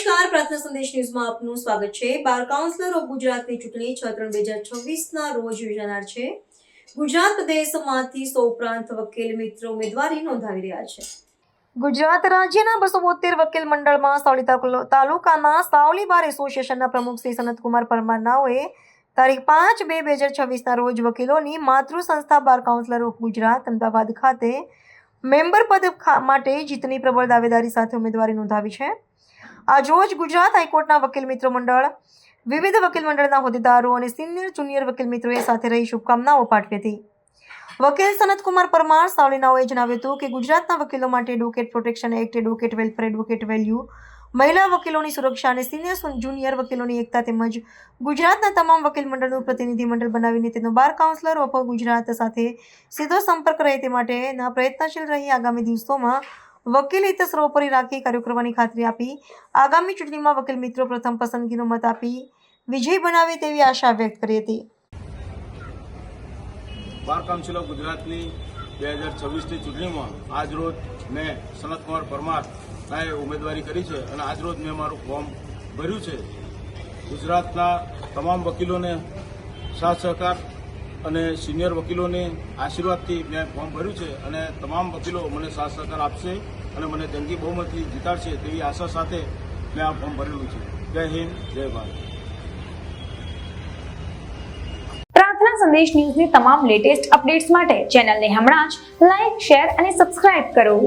નમસ્કાર, પ્રાર્થના સંદેશ ન્યૂઝમાં આપનું સ્વાગત છે। બાર કાઉન્સિલર ઓફ ગુજરાતની ચૂંટણી 6/3/2026ના રોજ યોજાનાર છે। ગુજરાત પ્રદેશમાંથી 100 ઉપરાંત વકીલ મિત્રો ઉમેદવારી નોંધાવી રહ્યા છે। ગુજરાત રાજ્યના 272 વકીલ મંડળમાં સાવલી તાલુકાના સાવલી બાર એસોસિએશનના પ્રમુખ શ્રી સનતકુમાર પરમાર નાઓએ તારીખ 5/2/2026ના રોજ વકીલોની માતૃ સંસ્થા બાર કાઉન્સિલર ઓફ ગુજરાત અમદાવાદ ખાતે મેમ્બર પદ માટે જીતની પ્રબળ દાવેદારી સાથે ઉમેદવારી નોંધાવી છે। આજ રોજ ગુજરાત હાઈકોર્ટના વકીલ મિત્રો મંડળ, વિવિધ વકીલ મંડળના હોદ્દેદારો અને સિનિયર જુનિયર વકીલ મિત્રોએ સાથે રહી શુભકામનાઓ પાઠવી હતી। વકીલ સનતકુમાર પરમાર સાવલીનાઓએ જણાવ્યું હતું કે ગુજરાતના વકીલો માટે advocate protection act, advocate welfare, advocate value, મહિલા વકીલોની સુરક્ષા અને સિનિયર જુનિયર વકીલોની એકતા તેમજ ગુજરાતના તમામ વકીલ મંડળનું પ્રતિનિધિ મંડળ બનાવીને તેનો બાર કાઉન્સિલર ઓફ ગુજરાત સાથે સીધો સંપર્ક રહે તે માટેના પ્રયત્નશીલ રહી આગામી દિવસોમાં વકીલ હિત સર્વોપરી રાખી કાર્યો કરવાની ખાતરી આપી આગામી ચૂંટણીમાં વકીલ મિત્રો પ્રથમ પસંદગીનો મત આપી વિજય બનાવે તેવી આશા વ્યક્ત કરી હતી। બાર કાઉન્સિલ ઓફ ગુજરાતની 2026ની ચૂંટણીમાં આજરોજ મેં સનતકુમાર પરમારએ ઉમેદવારી કરી છે અને આજરોજ મેં મારું ફોર્મ ભર્યું છે। ગુજરાતના તમામ વકીલોને સાથ સહકાર અને સિનિયર વકીલોને આશીર્વાદથી મેં ફોર્મ ભર્યું છે અને તમામ વકીલો મને સાથ સહકાર આપશે અને મને જંગી બહુમતીથી જીતાડશે તેવી આશા સાથે મેં આ ફોર્મ ભરેલું છે। જય હિન્દ, જય ભારત। પ્રાર્થના સંદેશ ન્યૂઝની તમામ લેટેસ્ટ અપડેટ્સ માટે ચેનલને હમણાં જ લાઇક, શેર અને સબસ્ક્રાઇબ કરો।